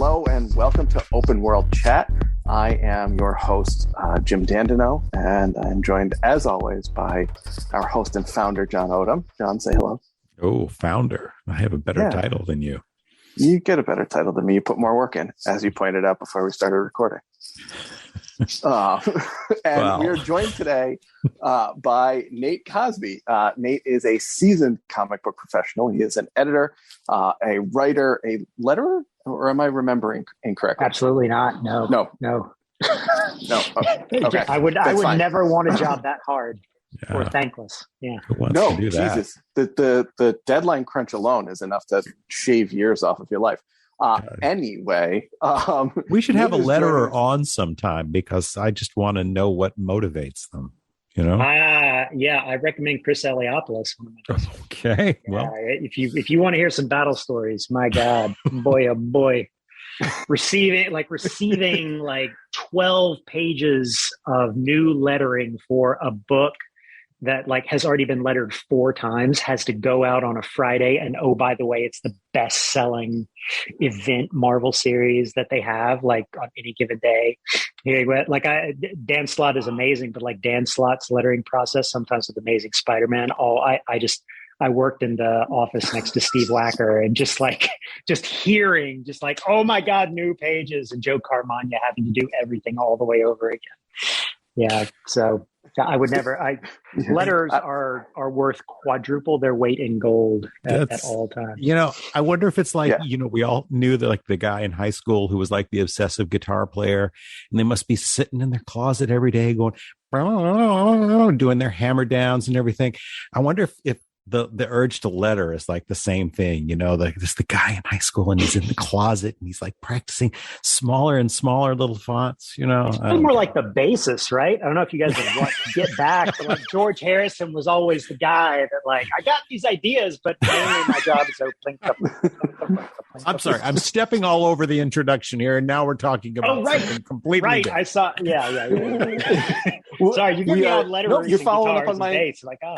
Hello and welcome to Open World Chat. I am your host, Jim Dandino, and I'm joined, as always, by our host and founder, John Odom. John, say hello. Oh, founder. I have a better title than you. You get a better title than me. You put more work in, as you pointed out before we started recording. We are joined today by Nate Cosby. Nate is a seasoned comic book professional. He is an editor, a writer, a letterer, or am I remembering incorrectly? Absolutely not. No. No. Okay. I would never want a job that hard or thankless. Yeah. Who wants to do that? Jesus. The deadline crunch alone is enough to shave years off of your life. Anyway, we should have a letterer on sometime because I just want to know what motivates them. You know? I recommend Chris Eliopoulos. Okay. Well, if you want to hear some battle stories, my God, boy, oh boy, receiving like 12 pages of new lettering for a book that like has already been lettered 4 times, has to go out on a Friday. And oh, by the way, it's the best selling event Marvel series that they have like on any given day. Dan Slott is amazing, but like Dan Slott's lettering process, sometimes with Amazing Spider-Man, I worked in the office next to Steve Wacker and just hearing oh my God, new pages, and Joe Carmagna having to do everything all the way over again. Yeah. So I would never, letters are worth quadruple their weight in gold at all times. You know, I wonder if it's like, we all knew that like the guy in high school who was like the obsessive guitar player, and they must be sitting in their closet every day going, doing their hammer downs and everything. I wonder if the urge to letter is like the same thing, there's the guy in high school and he's in the closet and he's like practicing smaller and smaller little fonts, It's more like the basis, right? I don't know if you guys have watched Get Back, but like George Harrison was always the guy that like, I got these ideas, but mainly my job is opening. I'm sorry, I'm stepping all over the introduction here, and now we're talking about something completely different. I saw, yeah. Sorry, you give me all letters. You're following up on my base, like, oh.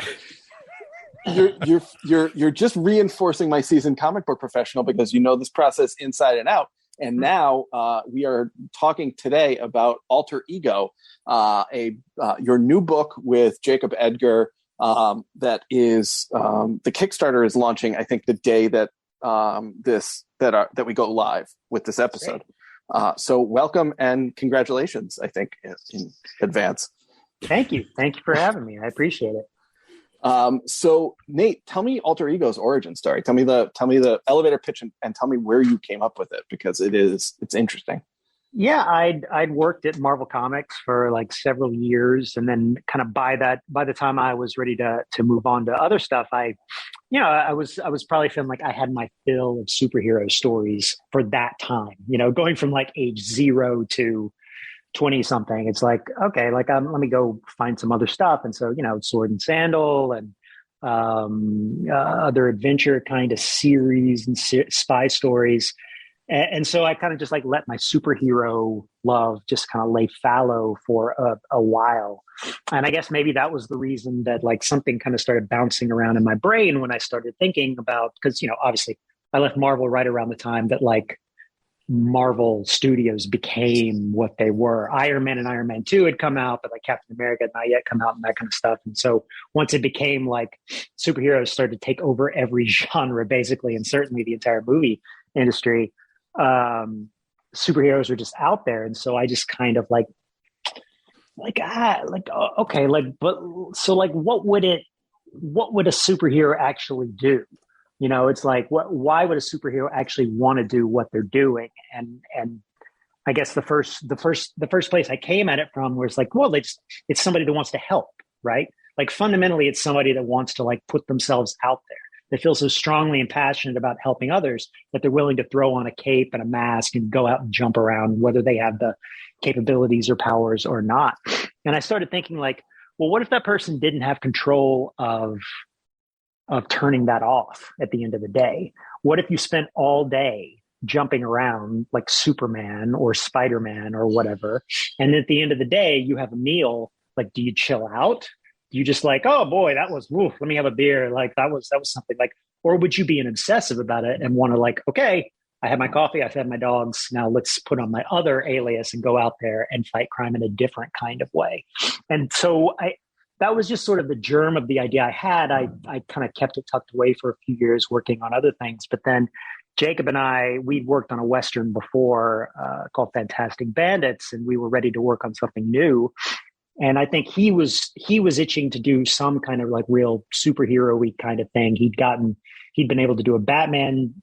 You're just reinforcing my seasoned comic book professional because you know this process inside and out. And now we are talking today about Alter Ego, your new book with Jacob Edgar. That is the Kickstarter is launching. I think the day that that we go live with this episode. So welcome and congratulations. I think in advance. Thank you for having me. I appreciate it. So Nate, tell me Alter Ego's origin story. Tell me the elevator pitch and tell me where you came up with it, because it's interesting. Yeah, I'd worked at Marvel Comics for like several years, and then kind of by the time I was ready to move on to other stuff, I was probably feeling like I had my fill of superhero stories for that time. Going from like age 0 to 20 something, it's like, okay, like let me go find some other stuff. And so, Sword and Sandal and other adventure kind of series and spy stories. And so I kind of just like let my superhero love just kind of lay fallow for a while. And I guess maybe that was the reason that like something kind of started bouncing around in my brain when I started thinking about, because, obviously I left Marvel right around the time that like Marvel Studios became what they were. Iron Man and Iron Man 2 had come out, but like Captain America had not yet come out and that kind of stuff. And so once it became like superheroes started to take over every genre basically, and certainly the entire movie industry, superheroes were just out there. And so I just kind of okay, but so like what would a superhero actually do? It's like, why would a superhero actually want to do what they're doing? And I guess the first place I came at it from was like, well, it's somebody that wants to help, right? Like fundamentally, it's somebody that wants to like put themselves out there. They feel so strongly and passionate about helping others that they're willing to throw on a cape and a mask and go out and jump around, whether they have the capabilities or powers or not. And I started thinking like, well, what if that person didn't have control of turning that off at the end of the day? What if you spent all day jumping around like Superman or Spider-Man or whatever, and at the end of the day, you have a meal? Like, do you chill out? Do you just like, oh boy, that was, let me have a beer. Like that was something like, or would you be an obsessive about it and want to like, okay, I had my coffee, I fed my dogs. Now let's put on my other alias and go out there and fight crime in a different kind of way. And so that was just sort of the germ of the idea I had. I kind of kept it tucked away for a few years working on other things. But then Jacob and we'd worked on a Western before called Fantastic Bandits, and we were ready to work on something new. And I think he was itching to do some kind of like real superhero-y kind of thing. He'd been able to do a Batman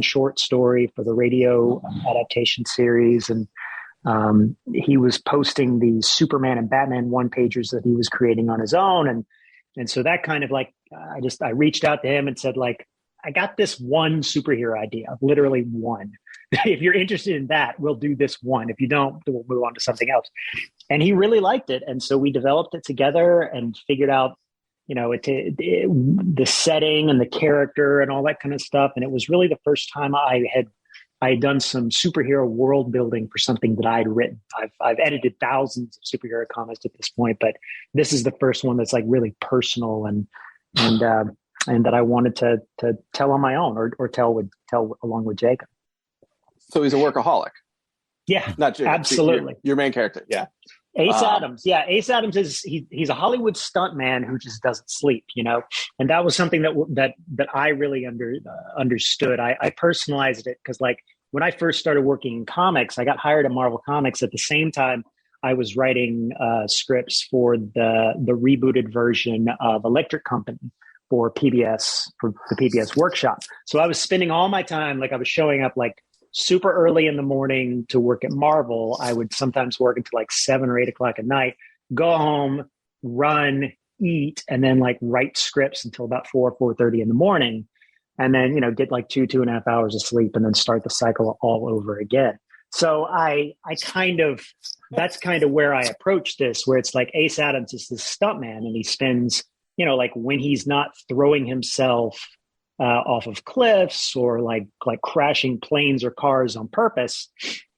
short story for the radio adaptation series. And he was posting the Superman and Batman one-pagers that he was creating on his own. And so that kind of like, I reached out to him and said, like, I got this one superhero idea, literally one. If you're interested in that, we'll do this one. If you don't, we'll move on to something else. And he really liked it. And so we developed it together and figured out, the setting and the character and all that kind of stuff. And it was really the first time I had done some superhero world building for something that I'd written. I've edited thousands of superhero comics at this point, but this is the first one that's like really personal and that I wanted to tell on my own or tell along with Jacob. So he's a workaholic. Yeah, not Jacob, absolutely. Your main character. Yeah. Ace Adams. Yeah. Ace Adams he's a Hollywood stuntman who just doesn't sleep, and that was something that I really understood. I personalized it because like when I first started working in comics, I got hired at Marvel Comics at the same time I was writing scripts for the rebooted version of Electric Company for PBS, for the PBS workshop. So I was spending all my time, like I was showing up like super early in the morning to work at Marvel. I would sometimes work until like 7 or 8 o'clock at night, go home, run, eat, and then like write scripts until about 4:30 in the morning. And then, get like 2.5 hours of sleep and then start the cycle all over again. So that's kind of where I approach this, where it's like Ace Adams is this stuntman and he spends, like when he's not throwing himself off of cliffs or like crashing planes or cars on purpose,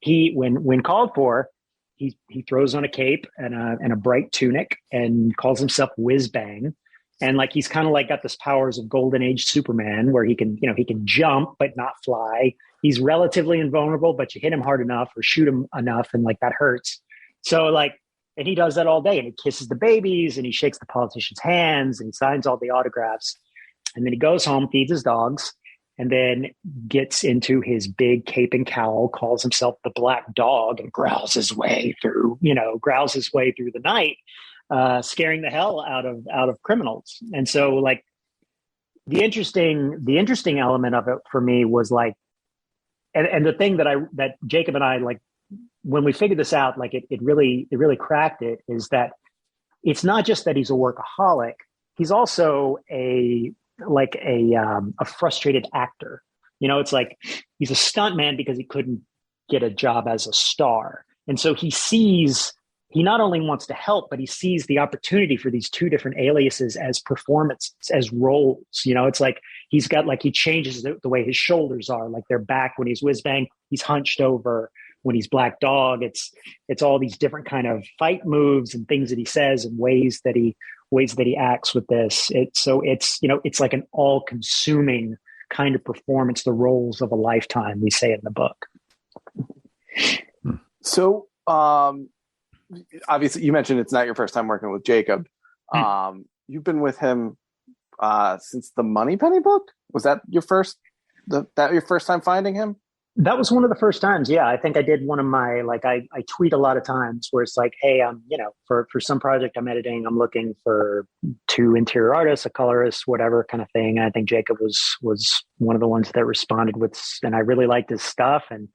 he when called for, he throws on a cape and a bright tunic and calls himself Whiz Bang, and like he's kind of like got this powers of Golden Age Superman where he can jump but not fly. He's relatively invulnerable, but you hit him hard enough or shoot him enough and like that hurts. So like, and he does that all day, and he kisses the babies and he shakes the politicians' hands and he signs all the autographs. And then he goes home, feeds his dogs, and then gets into his big cape and cowl, calls himself the Black Dog, and growls his way through the night, scaring the hell out of criminals. And so, like, the interesting element of it for me was like, and the thing that Jacob and I, like, when we figured this out, like it really cracked it, is that it's not just that he's a workaholic; he's also a frustrated actor. It's like he's a stuntman because he couldn't get a job as a star. And so he not only wants to help, but he sees the opportunity for these two different aliases as performances, as roles. It's like he's got, like, he changes the way his shoulders are, like they're back when he's Whiz Bang, he's hunched over. When he's Black Dog, it's all these different kind of fight moves and things that he says and ways that he acts with this. It's like an all-consuming kind of performance, the roles of a lifetime, we say in the book. So obviously you mentioned it's not your first time working with Jacob. You've been with him since the Moneypenny book. Was that your first time finding him? That was one of the first times. Yeah. I think I did one of my, like, I tweet a lot of times where it's like, hey, I'm, for some project I'm editing, I'm looking for 2 interior artists, a colorist, whatever kind of thing. And I think Jacob was one of the ones that responded with, and I really liked his stuff and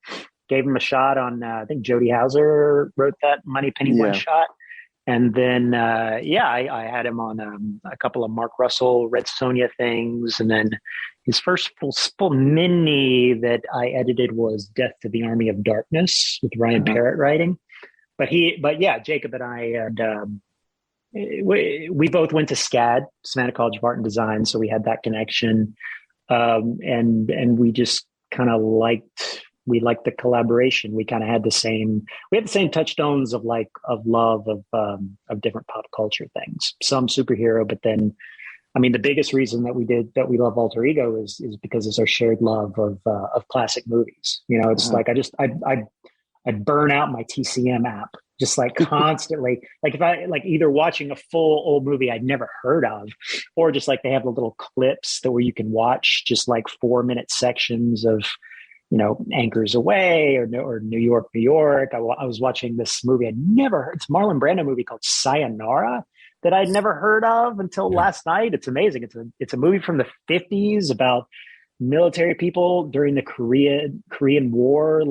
gave him a shot on, I think Jody Hauser wrote that Moneypenny one shot. And then, I had him on a couple of Mark Russell, Red Sonja things. And then his first full mini that I edited was Death to the Army of Darkness with Ryan Parrott writing. But Jacob and I had, we both went to SCAD, Savannah College of Art and Design. So we had that connection. And we just kind of liked the collaboration. We kind of had the same touchstones of love of different pop culture things, some superhero, but then I mean, the biggest reason that we love Alter Ego is because it's our shared love of classic movies. You know, it's like I burn out my TCM app just like constantly. Like if I like either watching a full old movie I'd never heard of, or just like they have the little clips that where you can watch just like 4-minute sections of, you know, Anchors Away or New York, New York. I was watching this movie I'd never heard. It's a Marlon Brando movie called Sayonara that I'd never heard of until last night. It's amazing. It's a movie from the 50s about military people during the Korean War,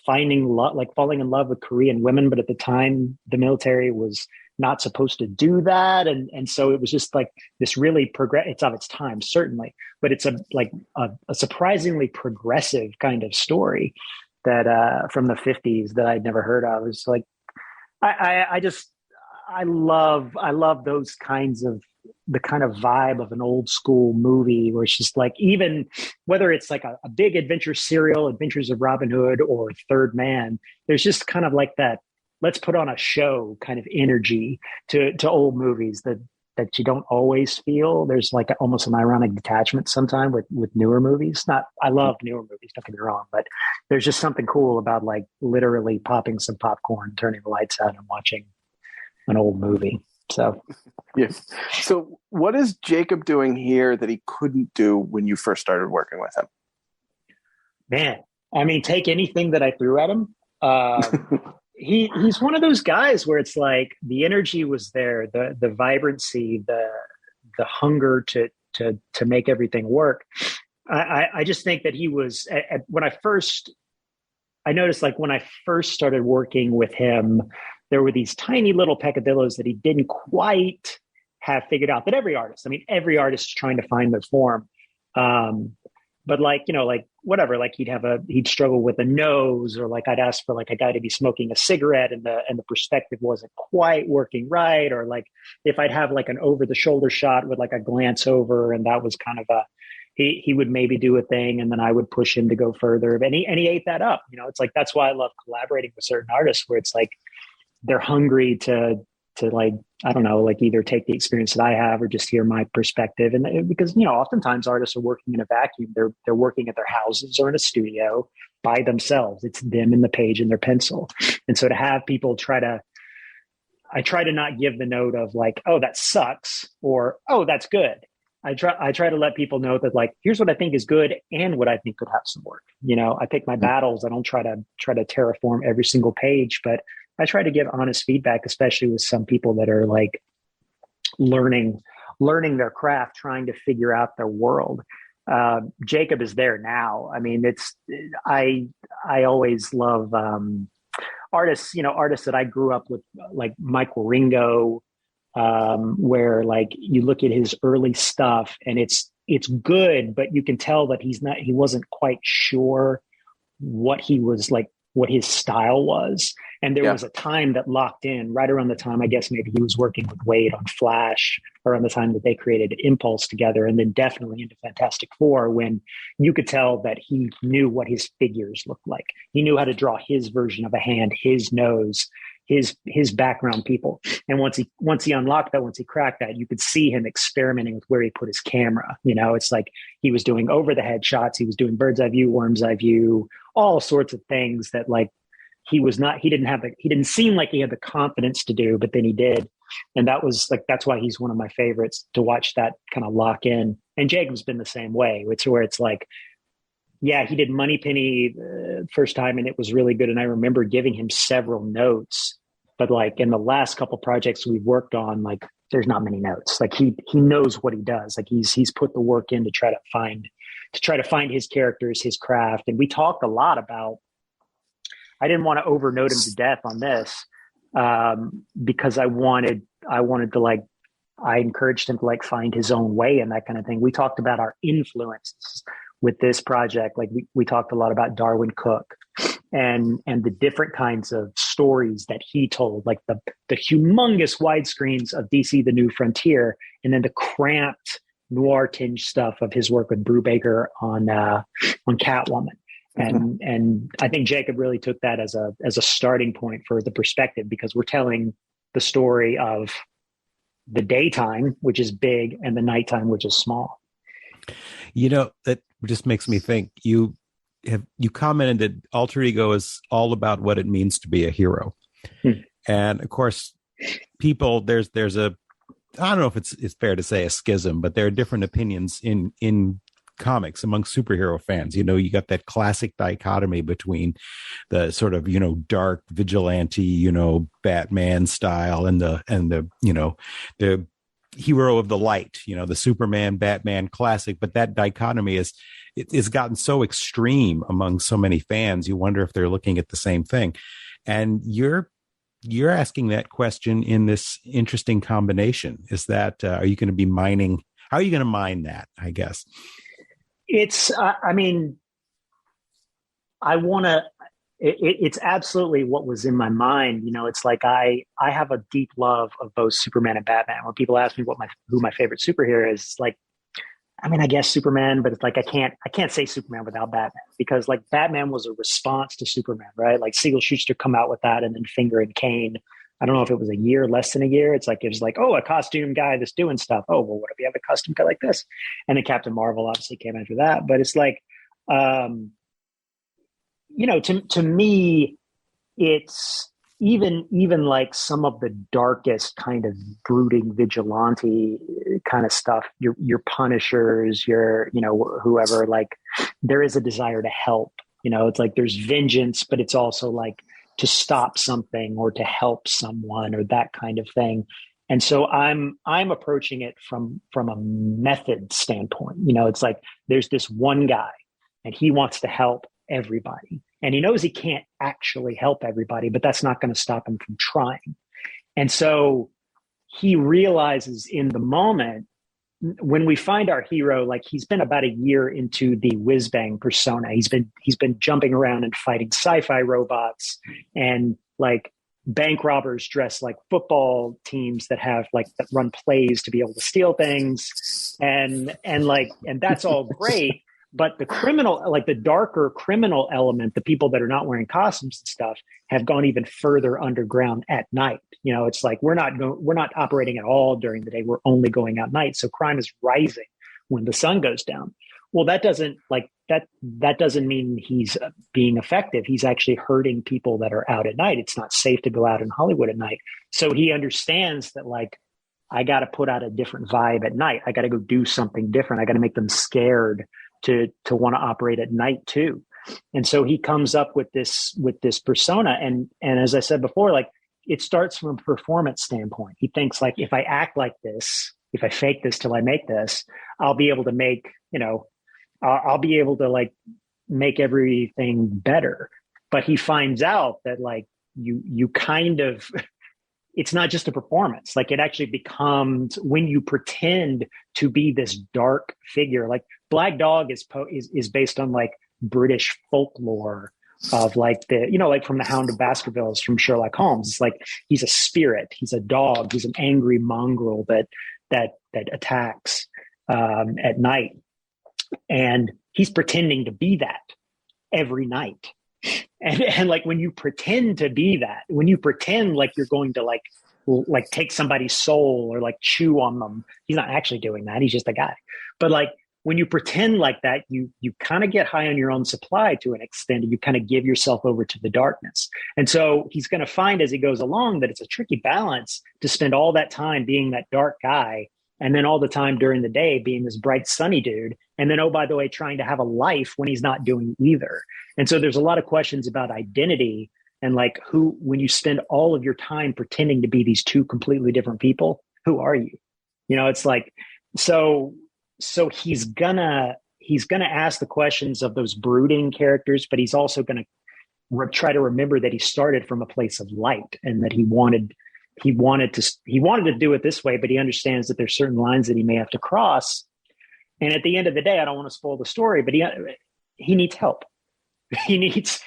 falling in love with Korean women, but at the time the military was not supposed to do that, and so it was just like this really it's of its time, certainly, but it's a surprisingly progressive kind of story that from the 50s that I'd never heard of. It's like I love those kinds of the kind of vibe of an old school movie where it's just like, even whether it's like a big adventure serial, Adventures of Robin Hood or Third Man, there's just kind of like that, let's put on a show kind of energy to old movies that you don't always feel. There's like almost an ironic detachment sometimes with newer movies. I love newer movies, don't get me wrong, but there's just something cool about like literally popping some popcorn, turning the lights out and watching an old movie. So, yes. So what is Jacob doing here that he couldn't do when you first started working with him? Man, I mean, take anything that I threw at him. He's one of those guys where it's like the energy was there, the vibrancy, the hunger to make everything work. I just think that he was I noticed like when I first started working with him, there were these tiny little peccadillos that he didn't quite have figured out. That every artist is trying to find their form. But like, you know, like whatever, like he'd struggle with a nose, or like I'd ask for like a guy to be smoking a cigarette and the perspective wasn't quite working right. Or like if I'd have like an over the shoulder shot with like a glance over, and that was kind of he would maybe do a thing and then I would push him to go further. And he ate that up. You know, it's like, that's why I love collaborating with certain artists where it's like, they're hungry to like, I don't know, like either take the experience that I have or just hear my perspective. And because, you know, oftentimes artists are working in a vacuum. They're working at their houses or in a studio by themselves. It's them and the page and their pencil. And so to have people I try to not give the note of like, oh, that sucks, or, oh, that's good. I try to let people know that like, here's what I think is good and what I think could have some work. You know, I pick my battles. I don't try to terraform every single page, but I try to give honest feedback, especially with some people that are like learning their craft, trying to figure out their world. Jacob is there now. I mean, I always love artists that I grew up with, like Mike Wieringo, where like you look at his early stuff and it's good, but you can tell that he wasn't quite sure what his style was. And there was a time that locked in right around the time, I guess maybe he was working with Wade on Flash, around the time that they created Impulse together, and then definitely into Fantastic Four, when you could tell that he knew what his figures looked like. He knew how to draw his version of a hand, his nose, his background people. And once he unlocked that, once he cracked that, you could see him experimenting with where he put his camera. You know, it's like he was doing over the head shots. He was doing bird's eye view, worm's eye view, all sorts of things that like he didn't seem like he had the confidence to do, but then he did. And that's why he's one of my favorites to watch that kind of lock in. And Jacob's been the same way. It's where it's like, yeah, he did Moneypenny first time and it was really good. And I remember giving him several notes, but like in the last couple projects we've worked on, like there's not many notes. Like he knows what he does. Like he's put the work in to try to find his characters, his craft. And we talked a lot about, I didn't want to overnote him to death on this because I encouraged him to like find his own way and that kind of thing. We talked about our influences with this project. Like we talked a lot about Darwin Cook and the different kinds of stories that he told, like the humongous widescreens of DC, The New Frontier, and then the cramped noir tinge stuff of his work with Brubaker on Catwoman. And I think Jacob really took that as a starting point for the perspective, because we're telling the story of the daytime, which is big, and the nighttime, which is small. That just makes me think, you commented that alter ego is all about what it means to be a hero. And of course, people, there's a, I don't know if it's fair to say a schism, but there are different opinions in comics among superhero fans. You got that classic dichotomy between the sort of, dark vigilante, Batman style and the hero of the light, the Superman, Batman classic. But that dichotomy it's gotten so extreme among so many fans. You wonder if they're looking at the same thing. And you're asking that question in this interesting combination. Is that, are you going to be mining? How are you going to mine that, I guess? It's, it's absolutely what was in my mind. It's like, I have a deep love of both Superman and Batman. When people ask me who my favorite superhero is, it's like, I guess Superman, but it's like, I can't say Superman without Batman, because like Batman was a response to Superman, right? Like Siegel Schuster come out with that, and then Finger and Kane, I don't know if it was a year, less than a year. It was like, oh, a costume guy that's doing stuff. Oh, well, what if we have a costume guy like this? And then Captain Marvel obviously came after that. But it's like, to me, it's even like some of the darkest kind of brooding vigilante kind of stuff, your Punishers, whoever, like there is a desire to help, it's like there's vengeance, but it's also like to stop something or to help someone or that kind of thing. And so I'm approaching it from a method standpoint. It's like there's this one guy and he wants to help everybody. And he knows he can't actually help everybody, but that's not going to stop him from trying. And so he realizes in the moment, when we find our hero, like he's been about a year into the whiz-bang persona. He's been jumping around and fighting sci-fi robots and like bank robbers dressed like football teams that run plays to be able to steal things. And that's all great. But the criminal, like the darker criminal element, the people that are not wearing costumes and stuff have gone even further underground at night. It's like we're not operating at all during the day. We're only going out night. So crime is rising when the sun goes down. Well, that doesn't mean he's being effective. He's actually hurting people that are out at night. It's not safe to go out in Hollywood at night. So he understands that, like, I got to put out a different vibe at night. I got to go do something different. I got to make them scared to want to operate at night too. And so he comes up with this persona. And as I said before, like it starts from a performance standpoint. He thinks like, if I act like this, if I fake this till I make this, I'll be able to make, I'll be able to like make everything better. But he finds out that like you kind of, it's not just a performance. Like it actually becomes when you pretend to be this dark figure. Like Black Dog is based on like British folklore of like like from the Hound of Baskervilles from Sherlock Holmes. It's like he's a spirit, he's a dog, he's an angry mongrel that attacks at night, and he's pretending to be that every night. And like when you pretend to be that, when you pretend like you're going to like take somebody's soul or like chew on them, he's not actually doing that. He's just a guy. But like when you pretend like that, you kind of get high on your own supply to an extent, and you kind of give yourself over to the darkness. And so he's going to find as he goes along that it's a tricky balance to spend all that time being that dark guy, and then all the time during the day being this bright, sunny dude. And then, oh, by the way, trying to have a life when he's not doing either. And so there's a lot of questions about identity and like when you spend all of your time pretending to be these two completely different people, who are you? It's like, so he's gonna ask the questions of those brooding characters, but he's also going to try to remember that he started from a place of light and that he wanted to do it this way, but he understands that there's certain lines that he may have to cross. And at the end of the day, I don't want to spoil the story, but he needs help. He needs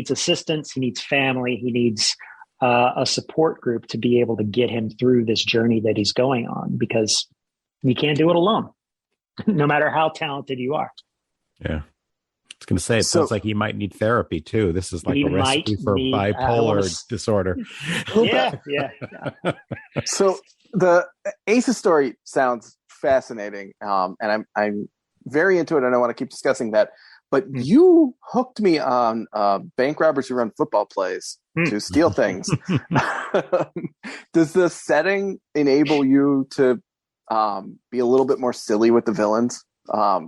assistance. He needs family. He needs a support group to be able to get him through this journey that he's going on, because you can't do it alone, no matter how talented you are. Yeah. I was going to say, it sounds like he might need therapy too. This is like a recipe for bipolar disorder. Yeah. So the Ace's story sounds fascinating, and I'm very into it, and I want to keep discussing that. But you hooked me on bank robbers who run football plays to steal things. Does the setting enable you to be a little bit more silly with the villains?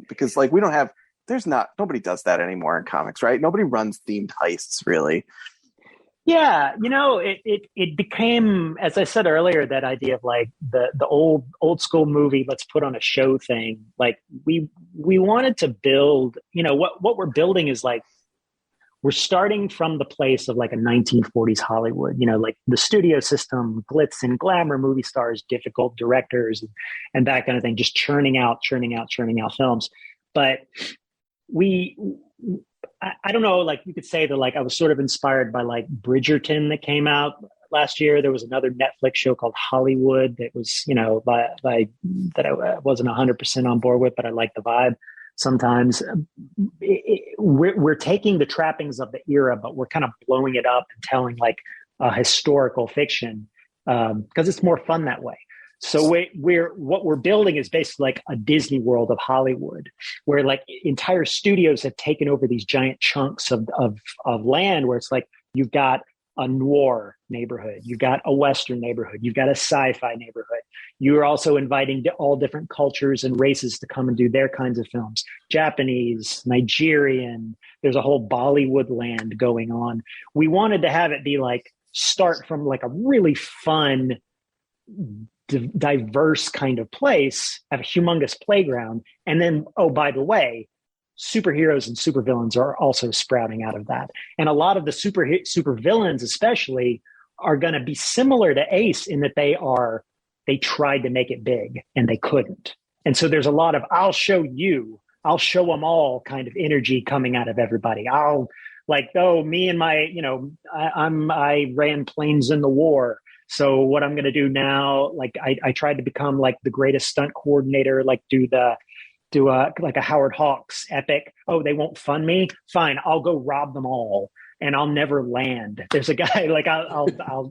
Because like nobody does that anymore in comics, right? Nobody runs themed heists, really. Yeah, it became, as I said earlier, that idea of like the old school movie, let's put on a show thing. Like we wanted to build, what we're building is like, we're starting from the place of like a 1940s Hollywood, like the studio system, glitz and glamour, movie stars, difficult directors, and that kind of thing, just churning out films. But I don't know, like you could say that like I was sort of inspired by like Bridgerton that came out last year. There was another Netflix show called Hollywood that was, that I wasn't 100% on board with, but I like the vibe sometimes. We're taking the trappings of the era, but we're kind of blowing it up and telling like a historical fiction because it's more fun that way. So what we're building is basically like a Disney World of Hollywood, where like entire studios have taken over these giant chunks of land, where it's like you've got a noir neighborhood, you've got a Western neighborhood, you've got a sci-fi neighborhood. You're also inviting all different cultures and races to come and do their kinds of films. Japanese, Nigerian, there's a whole Bollywood land going on. We wanted to have it be like, start from like a really fun, diverse kind of place, have a humongous playground, and then, oh, by the way, superheroes and supervillains are also sprouting out of that. And a lot of the supervillains especially are going to be similar to Ace in that they tried to make it big and they couldn't. And so there's a lot of I'll show them all kind of energy coming out of everybody. I'll like, oh, me and my, I ran planes in the war. So what I'm going to do now, like I tried to become like the greatest stunt coordinator, like do like a Howard Hawks epic. Oh, they won't fund me. Fine. I'll go rob them all and I'll never land. There's a guy like I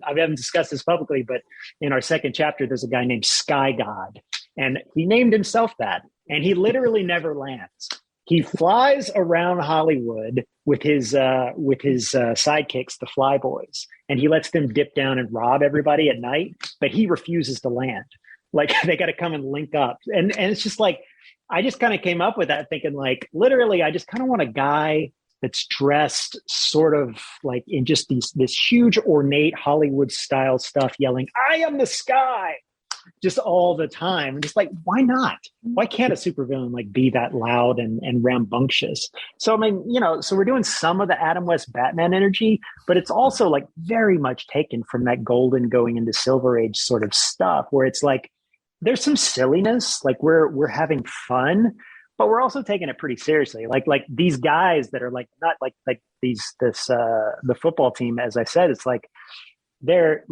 haven't discussed this publicly, but in our second chapter, there's a guy named Sky God, and he named himself that, and he literally never lands. He flies around Hollywood with his sidekicks, the Flyboys, and he lets them dip down and rob everybody at night, but he refuses to land. Like they got to come and link up. And it's just like, I just kind of came up with that thinking like, literally, I just kind of want a guy that's dressed sort of like in just this huge ornate Hollywood style stuff, yelling, "I am the sky," just all the time. And just like, why not? Why can't a supervillain like be that loud and rambunctious? So, I mean, so we're doing some of the Adam West Batman energy, but it's also like very much taken from that golden going into Silver Age sort of stuff where it's like, there's some silliness, like we're having fun, but we're also taking it pretty seriously. Like these guys that are like, not like the football team, as I said, it's like, they're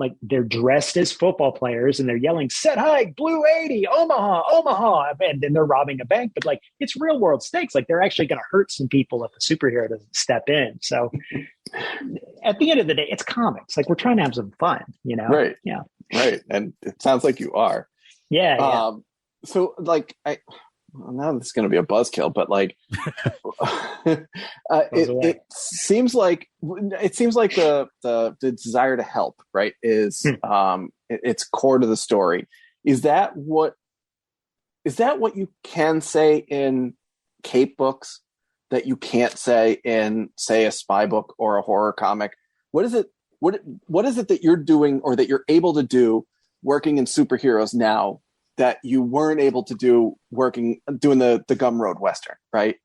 dressed as football players and they're yelling, "Set high, blue 80, Omaha, Omaha." And then they're robbing a bank, but like it's real world stakes. Like they're actually going to hurt some people if a superhero doesn't step in. So at the end of the day, it's comics. Like we're trying to have some fun, Right. Yeah. Right. And it sounds like you are. Yeah. So like now this is going to be a buzzkill, but like it seems like the desire to help, right, is it's core to the story. Is that what you can say in cape books that you can't say in, say, a spy book or a horror comic? What is it that you're doing or that you're able to do working in superheroes now that you weren't able to do doing the Gumroad Western, right?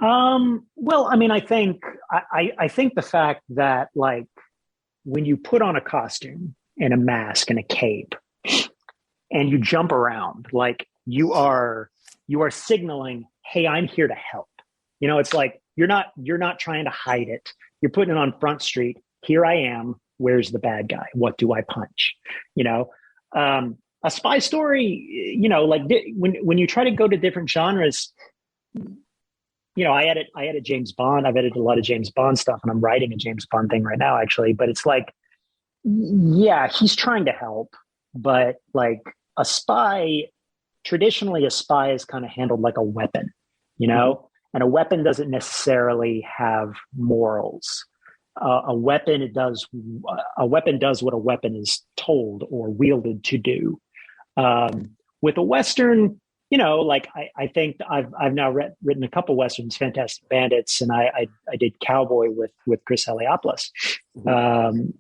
Well, I mean, I think the fact that like when you put on a costume and a mask and a cape and you jump around, like you are signaling, "Hey, I'm here to help." It's like you're not trying to hide it. You're putting it on Front Street. Here I am. Where's the bad guy? What do I punch? A spy story, like when you try to go to different genres, I edit James Bond. I've edited a lot of James Bond stuff and I'm writing a James Bond thing right now, actually. But it's like, Yeah, he's trying to help, but like a spy, traditionally a spy is kind of handled like a weapon, you know, and a weapon doesn't necessarily have morals. A weapon does what a weapon is told or wielded to do. With a Western, you know, like I think I've now written a couple Westerns, Fantastic Bandits, and I did Cowboy with Chris Eliopoulos.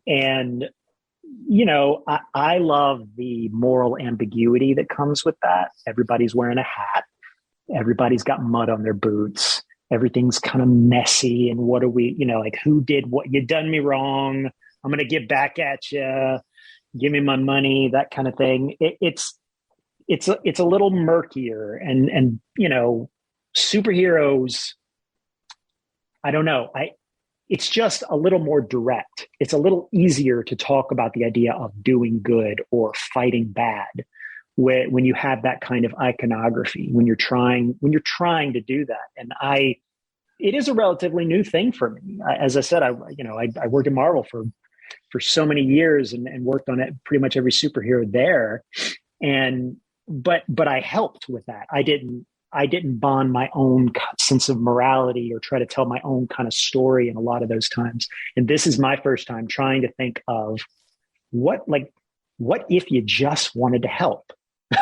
And, you know, I love the moral ambiguity that comes with that. Everybody's wearing a hat. Everybody's got mud on their boots. Everything's kind of messy. And what are we, you know, like who did what? You done me wrong. I'm going to get back at you. Give me my money, that kind of thing. It's a little murkier and, you know, superheroes, I don't know. It's just a little more direct. It's a little easier to talk about the idea of doing good or fighting bad when you have that kind of iconography, when you're trying to do that. And it is a relatively new thing for me. As I said, I worked at Marvel for so many years and worked on it pretty much every superhero there. But I helped with that. I didn't bond my own sense of morality or try to tell my own kind of story in a lot of those times. And this is my first time trying to think of what if you just wanted to help?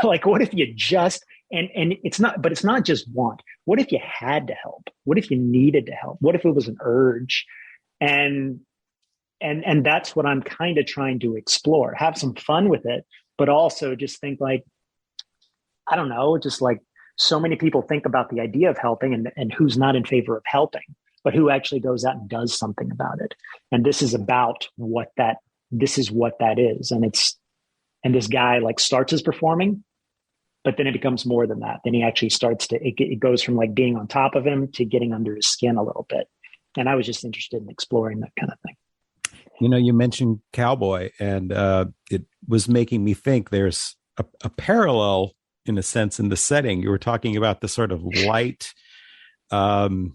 Like, what if you just, and it's not just want. What if you had to help? What if you needed to help? What if it was an urge? And that's what I'm kind of trying to explore, have some fun with it, but also just think like, I don't know, just like so many people think about the idea of helping and who's not in favor of helping, but who actually goes out and does something about it. And this is about what that is. And this guy like starts as performing, but then it becomes more than that. Then he actually starts to, it goes from like being on top of him to getting under his skin a little bit. And I was just interested in exploring that kind of thing. You know, you mentioned Cowboy, and it was making me think there's a parallel in a sense in the setting. You were talking about the sort of light, sort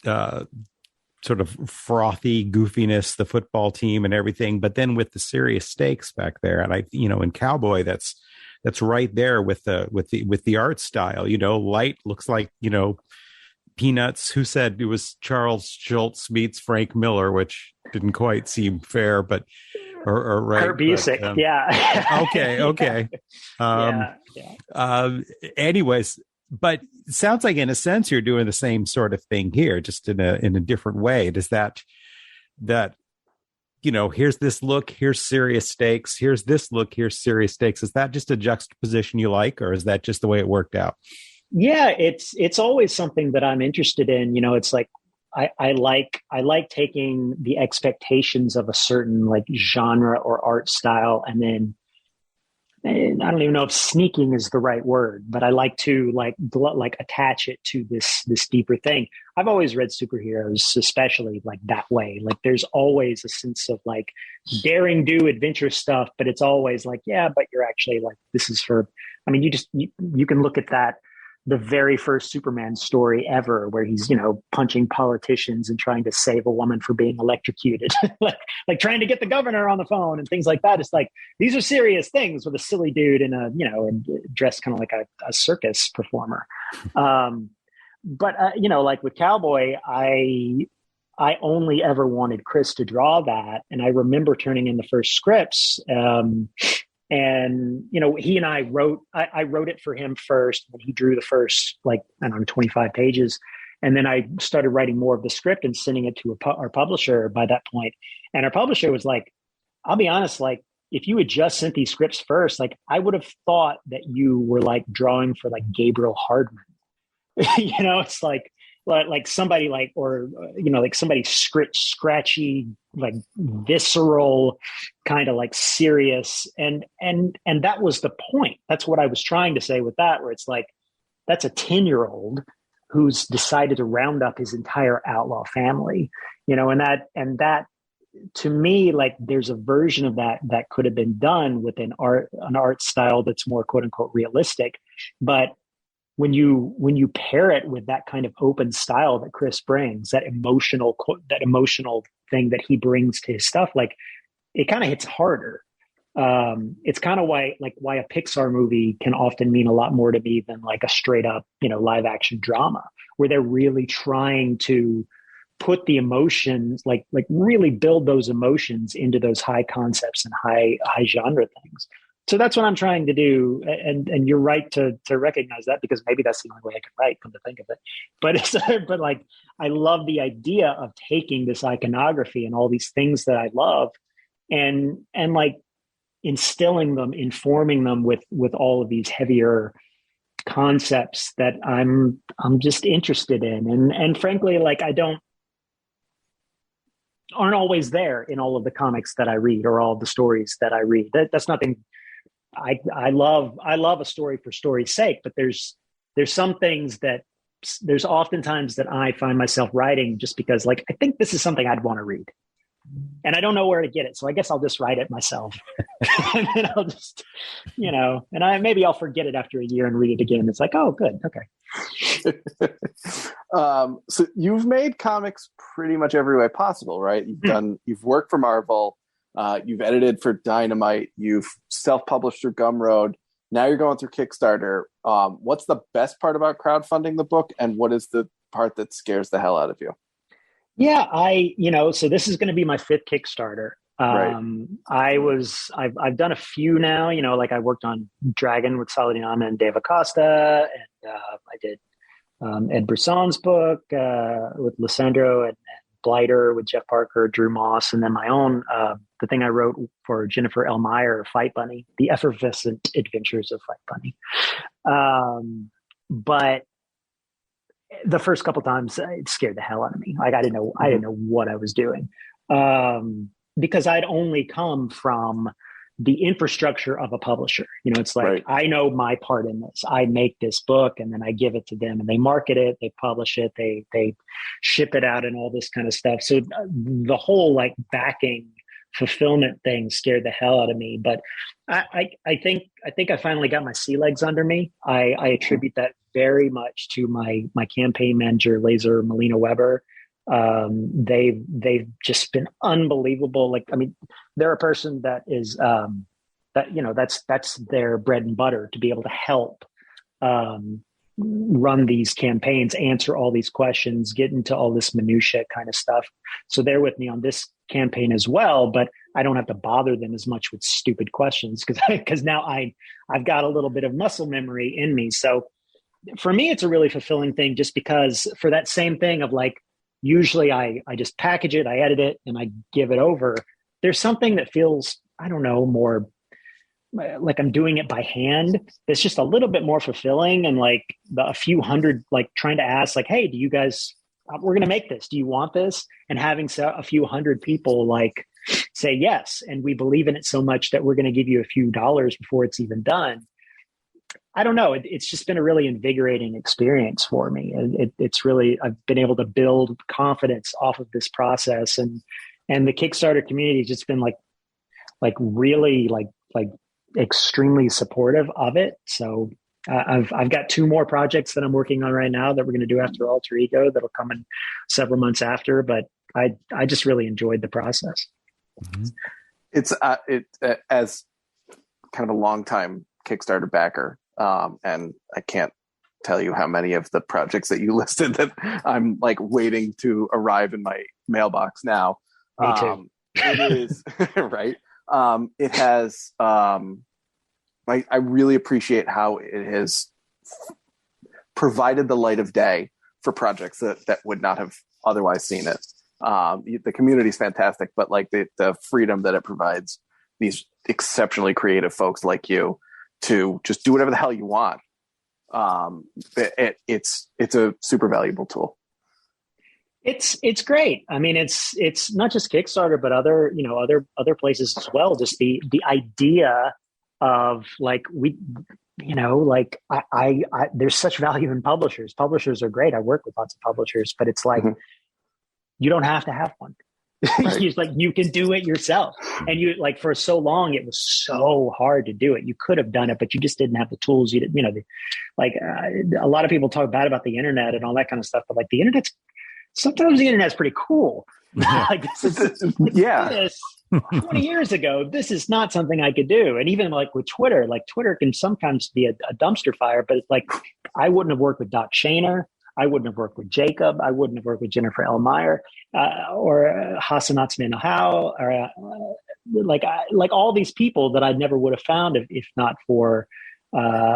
of frothy goofiness, the football team and everything, but then with the serious stakes back there. And in Cowboy, that's right there with the art style. You know, light looks like, you know, Peanuts. Who said it was Charles Schultz meets Frank Miller, which didn't quite seem fair, but or right. Kurt Busiek, yeah. Okay. Anyways, but it sounds like in a sense you're doing the same sort of thing here, just in a different way. Does that you know, here's this look, here's serious stakes, here's this look, here's serious stakes. Is that just a juxtaposition you like, or is that just the way it worked out? Yeah, it's always something that I'm interested in. You know, it's like I like taking the expectations of a certain like genre or art style, and then I don't even know if sneaking is the right word, but I like to like attach it to this deeper thing. I've always read superheroes, especially like that way. Like there's always a sense of like daring do adventure stuff, but it's always like, yeah, but you're actually like, this is for, I mean, you can look at that, the very first Superman story ever, where he's, you know, punching politicians and trying to save a woman for being electrocuted, like trying to get the governor on the phone and things like that. It's like, these are serious things with a silly dude in a, you know, and dressed kind of like a circus performer. But you know, like with Cowboy, I only ever wanted Chris to draw that. And I remember turning in the first scripts, and, you know, he and I wrote it for him first, and he drew the first, like, I don't know, 25 pages. And then I started writing more of the script and sending it to our publisher by that point. And our publisher was like, I'll be honest, like, if you had just sent these scripts first, like, I would have thought that you were like drawing for like Gabriel Hardman. You know, it's like somebody like, or, you know, like somebody scratchy, like visceral, kind of like serious. And that was the point. That's what I was trying to say with that, where it's like, that's a 10-year-old who's decided to round up his entire outlaw family, you know, and that to me, like there's a version of that could have been done with an art style that's more quote unquote realistic. But when you pair it with that kind of open style that Chris brings, that emotional thing that he brings to his stuff, like it kind of hits harder. It's kind of why a Pixar movie can often mean a lot more to me than like a straight up, live action drama, where they're really trying to put the emotions, like really build those emotions into those high concepts and high genre things. So that's what I'm trying to do. And you're right to recognize that, because maybe that's the only way I can write, come to think of it. But like, I love the idea of taking this iconography and all these things that I love and like instilling them, informing them with all of these heavier concepts that I'm just interested in. And frankly, like aren't always there in all of the comics that I read or all of the stories that I read. That's nothing. I love a story for story's sake, but there's some things that there's oftentimes that I find myself writing just because, like, I think this is something I'd want to read and I don't know where to get it. So I guess I'll just write it myself. And then I'll just, and maybe I'll forget it after a year and read it again. It's like, oh, good. Okay. So you've made comics pretty much every way possible, right? You've worked for Marvel, you've edited for Dynamite, you've self-published through Gumroad. Now you're going through Kickstarter. What's the best part about crowdfunding the book, and what is the part that scares the hell out of you? Yeah, so this is going to be my 5th Kickstarter. Right. I've done a few now, like I worked on Dragon with Saladiana and Dave Acosta, and I did Ed Brisson's book with Lissandro, and Blighter with Jeff Parker, Drew Moss, and then my own, the thing I wrote for Jennifer L. Meyer, Fight Bunny, The Effervescent Adventures of Fight Bunny. But the first couple times it scared the hell out of me. Like I didn't know what I was doing. Because I'd only come from the infrastructure of a publisher. It's like, right. I know my part in this. I make this book and then I give it to them and they market it, they publish it, they ship it out and all this kind of stuff. So the whole like backing fulfillment thing scared the hell out of me. But I think I finally got my sea legs under me. I attribute that very much to my campaign manager, Laser Molina Weber. They've just been unbelievable. Like, I mean, they're a person that is, that's their bread and butter, to be able to help, run these campaigns, answer all these questions, get into all this minutia kind of stuff. So they're with me on this campaign as well, but I don't have to bother them as much with stupid questions because now I've got a little bit of muscle memory in me. So for me, it's a really fulfilling thing, just because for that same thing of like, usually I just package it, I edit it, and I give it over. There's something that feels, I don't know, more like I'm doing it by hand. It's just a little bit more fulfilling, and like a few hundred, like trying to ask like, hey, do you guys, we're going to make this. Do you want this? And having a few hundred people like say yes. And we believe in it so much that we're going to give you a few dollars before it's even done. I don't know. It's just been a really invigorating experience for me. It's really, I've been able to build confidence off of this process, and the Kickstarter community has just been like really like extremely supportive of it. So I've got 2 more projects that I'm working on right now that we're going to do after Alter Ego that'll come in several months after. But I just really enjoyed the process. Mm-hmm. It's as kind of a longtime Kickstarter backer. And I can't tell you how many of the projects that you listed that I'm like waiting to arrive in my mailbox now. Me too. It is right. It has, I really appreciate how it has provided the light of day for projects that would not have otherwise seen it. The community is fantastic, but like the freedom that it provides these exceptionally creative folks like you to just do whatever the hell you want. It's a super valuable tool. It's great. I mean, it's not just Kickstarter, but other places as well. Just the idea of like, I there's such value in publishers. Publishers are great. I work with lots of publishers, but it's like, you don't have to have one. Right. Like you can do it yourself. And you like, for so long, it was so hard to do it. You could have done it, but you just didn't have the tools. You didn't, a lot of people talk bad about the internet and all that kind of stuff, but like sometimes the internet's pretty cool. Like, yeah. 20 years ago, this is not something I could do. And even like with Twitter, like Twitter can sometimes be a dumpster fire, but it's like, I wouldn't have worked with Doc Shaner. I wouldn't have worked with Jacob. I wouldn't have worked with Jennifer L. Meyer or Hasanatsu Nahau, or like all these people that I never would have found if not for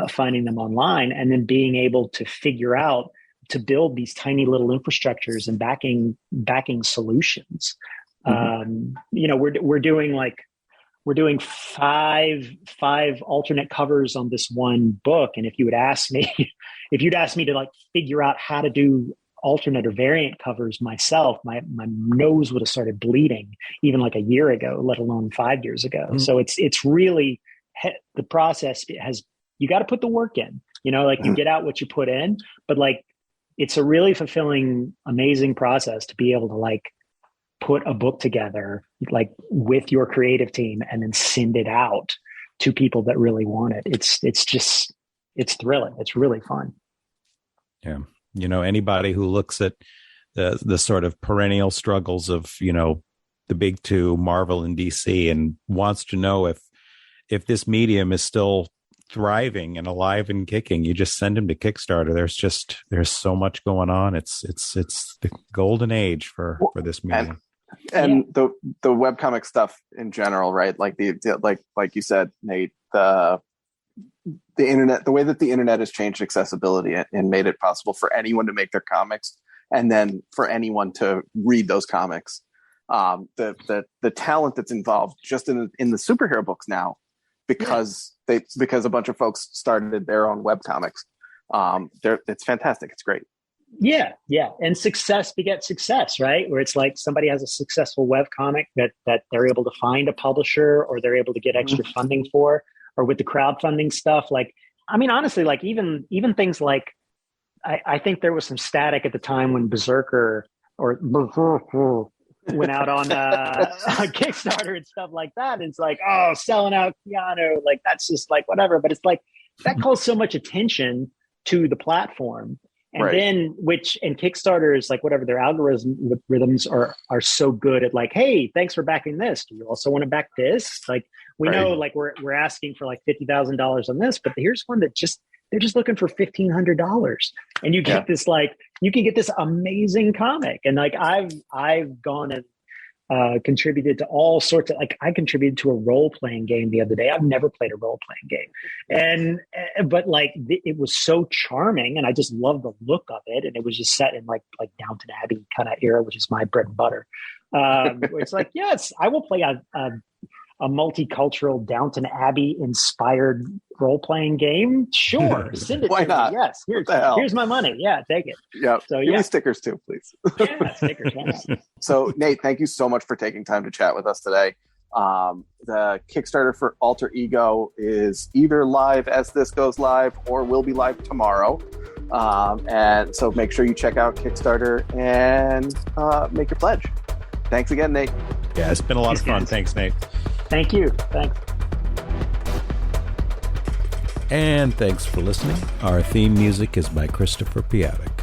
finding them online, and then being able to figure out to build these tiny little infrastructures and backing solutions. We're doing five alternate covers on this one book. And if you'd asked me to like figure out how to do alternate or variant covers myself, my nose would have started bleeding even like a year ago, let alone 5 years ago. Mm-hmm. So it's really, the process you got to put the work in, like you get out what you put in, but like, it's a really fulfilling, amazing process to be able to like put a book together, like with your creative team, and then send it out to people that really want it. It's thrilling. It's really fun. Yeah. Anybody who looks at the sort of perennial struggles of, the big two, Marvel and DC, and wants to know if this medium is still thriving and alive and kicking, you just send them to Kickstarter. There's so much going on. It's the golden age for this medium. And the webcomic stuff in general, right? Like like you said, Nate, the internet, the way that the internet has changed accessibility and made it possible for anyone to make their comics, and then for anyone to read those comics. The talent that's involved just in the superhero books now, because a bunch of folks started their own webcomics. It's fantastic. It's great. Yeah. And success begets success, right? Where it's like somebody has a successful webcomic that they're able to find a publisher, or they're able to get extra funding for, or with the crowdfunding stuff. Like, I mean, honestly, like even things like, I think there was some static at the time when Berserker went out on Kickstarter and stuff like that. And it's like, oh, selling out Keanu, like that's just like whatever. But it's like that calls so much attention to the platform. And right. Then Kickstarter is like whatever their algorithms are so good at like, hey, thanks for backing this. Do you also want to back this? Like we know like we're asking for like $50,000 on this, but here's one that they're just looking for $1,500, and you get this you can get this amazing comic. And like I've gone and contributed to all sorts of, like I contributed to a role-playing game the other day. I've never played a role-playing game, but like it was so charming, and I just loved the look of it. And it was just set in like Downton Abbey kind of era, which is my bread and butter. It's like, yes, I will play a multicultural Downton Abbey inspired role-playing game. Sure. Send it. Why not? Me. Yes. Here's my money. Yeah. Take it. Yeah. So give me stickers too, please. Yeah. Stickers. Yeah. So Nate, thank you so much for taking time to chat with us today. The Kickstarter for Alter Ego is either live as this goes live or will be live tomorrow. And so make sure you check out Kickstarter and make your pledge. Thanks again, Nate. Yeah, it's been a lot of fun. Thanks, Nate. Thank you. Thanks. And thanks for listening. Our theme music is by Christopher Piatek.